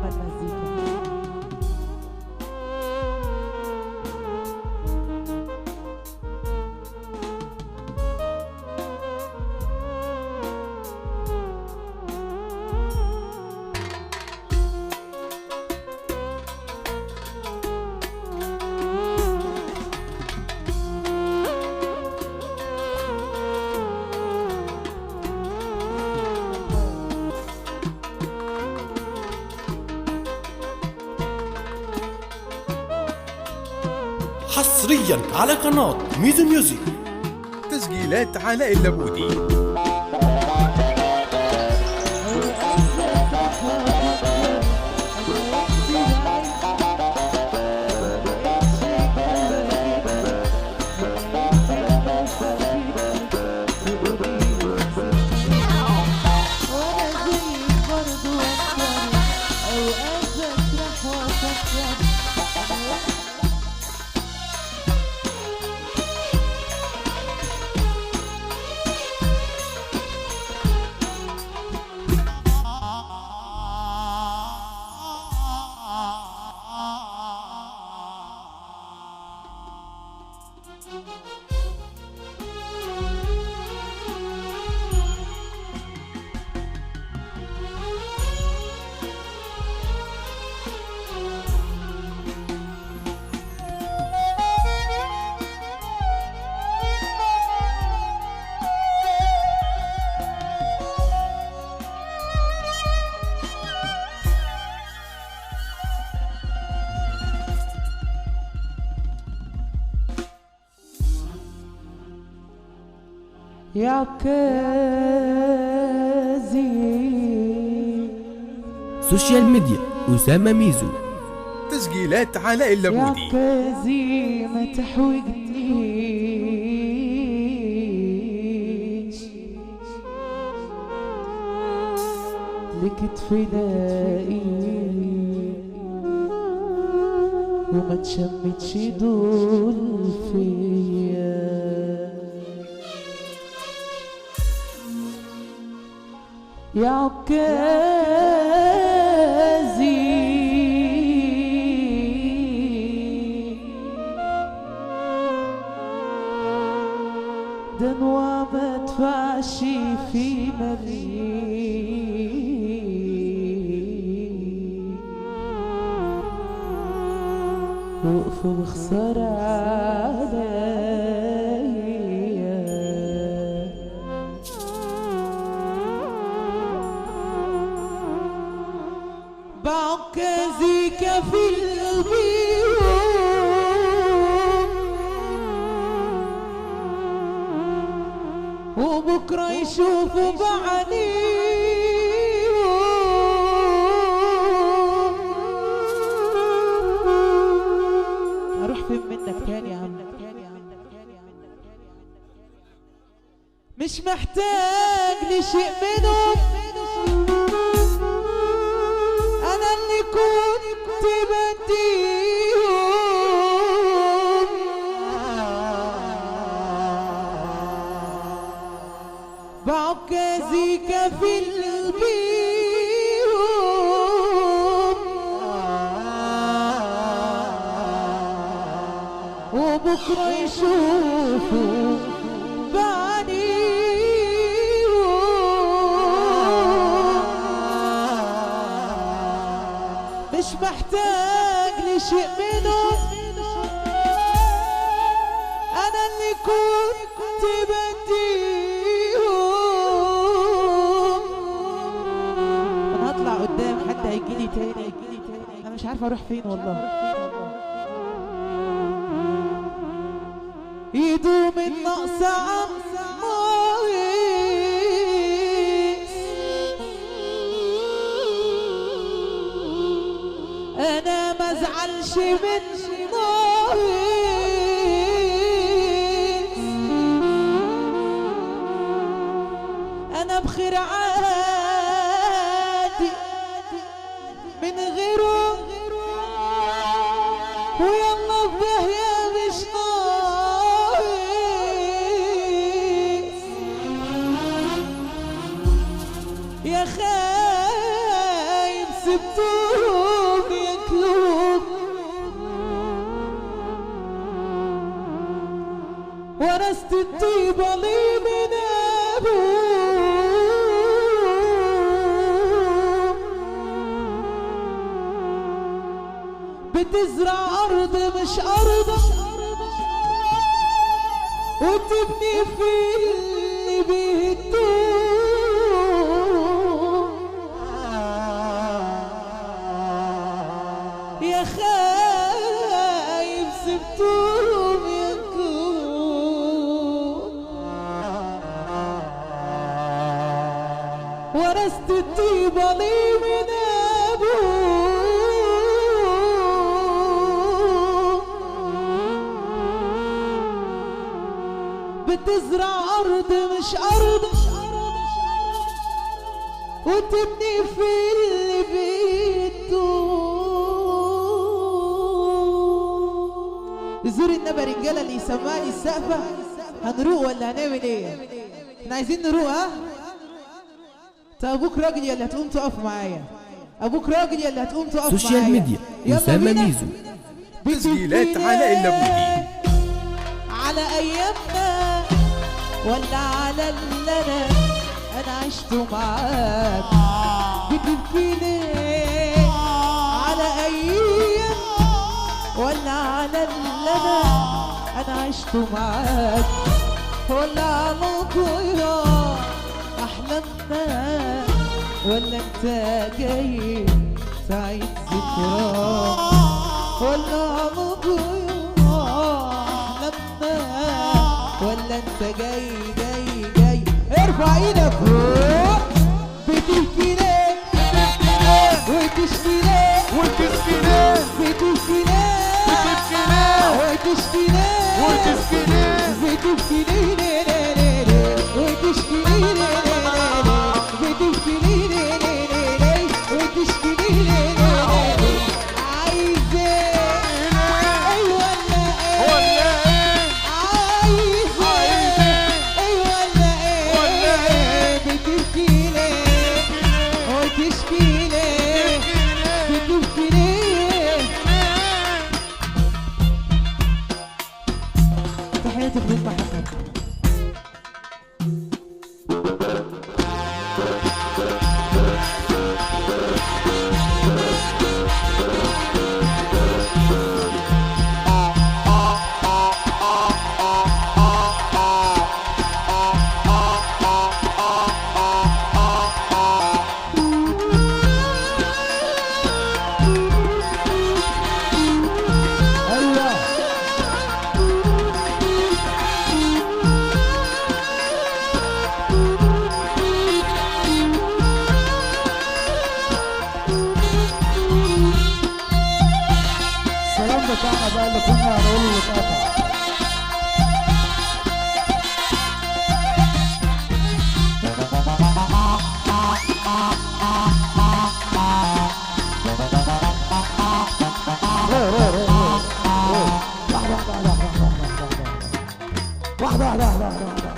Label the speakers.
Speaker 1: محمد مزيكا.
Speaker 2: حصريا على قناة ميزو ميوزك.
Speaker 3: تسجيلات علاء اللبودي.
Speaker 1: يا عكازي
Speaker 4: سوشيال ميديا أسامة ميزو.
Speaker 3: تسجيلات علاء
Speaker 1: يا
Speaker 3: اللبودي.
Speaker 1: عكازي ما تحوجنيش لكتف دائي وما تشمتش دول فيا. يا عكازي دنوا ما ادفعش في مليء وقف بخسارة عليا. بعكازيك في البيوت وبكرة يشوفوا بعينيهم. اروح فين منك تاني يا عم؟ مش محتاج لشيء منهم، أنا اللي كنت بديهم. بعكازيك في البيوت وبكرة يشوفوا مش محتاج لشيء منهم، أنا اللي كنت بديهم. أنا هطلع قدام حد هيجيلي تاني، أنا مش عارفة أروح فين والله. يدوم النقص عم أنا ما ازعلش من أنا بخير عادي من غيره ويلا بهيا مش ناقص. يا خايب سبتوه بتزرع أرض مش أرضك وتبني في اللي بيهدوه. يا خايف سبتهم ينكون ورثت الطيبة لي من أبوه. بتزرع أرض مش أرض وتبني في اللي بيدوه. يزور النبى رجالة اللي يسمعني السقفة. هنروق ولا هنعمل ايه؟ احنا عايزين نروق ها؟ طب ابوك راجل يا اللي هتقوم تقف معايا. ابوك راجل يا اللي هتقوم تقف معايا.
Speaker 4: سوشيال ميديا أسامة ميزو.
Speaker 3: تسجيلات علاء اللبودي.
Speaker 1: على ايامنا ولا على اللي انا عشته معاك بتبكي ليه؟ على ايام ولا على اللي انا عشته معاك ولا على ضياع احلامنا ولا انت جاي تعيد ذكرى ولا على ضياع احلامنا ولا انت جاي ارفع ايدك فوق. بتبكي ليه وتشكي ليه بتبكي ليه وتشكي ليه بتبكي ليه وتشكي ليه بتبكي ليه وتشكي ليه. عايز ايه ايوه ولا ايه؟ عايز ايه ولا ايه؟ بتبكي ليه وتشكي ليه بتبكي ليه. تحياتي بدون محبة. السلام بتاعنا بقى اللي كنا هنقوله اللي اتقطع. واحدة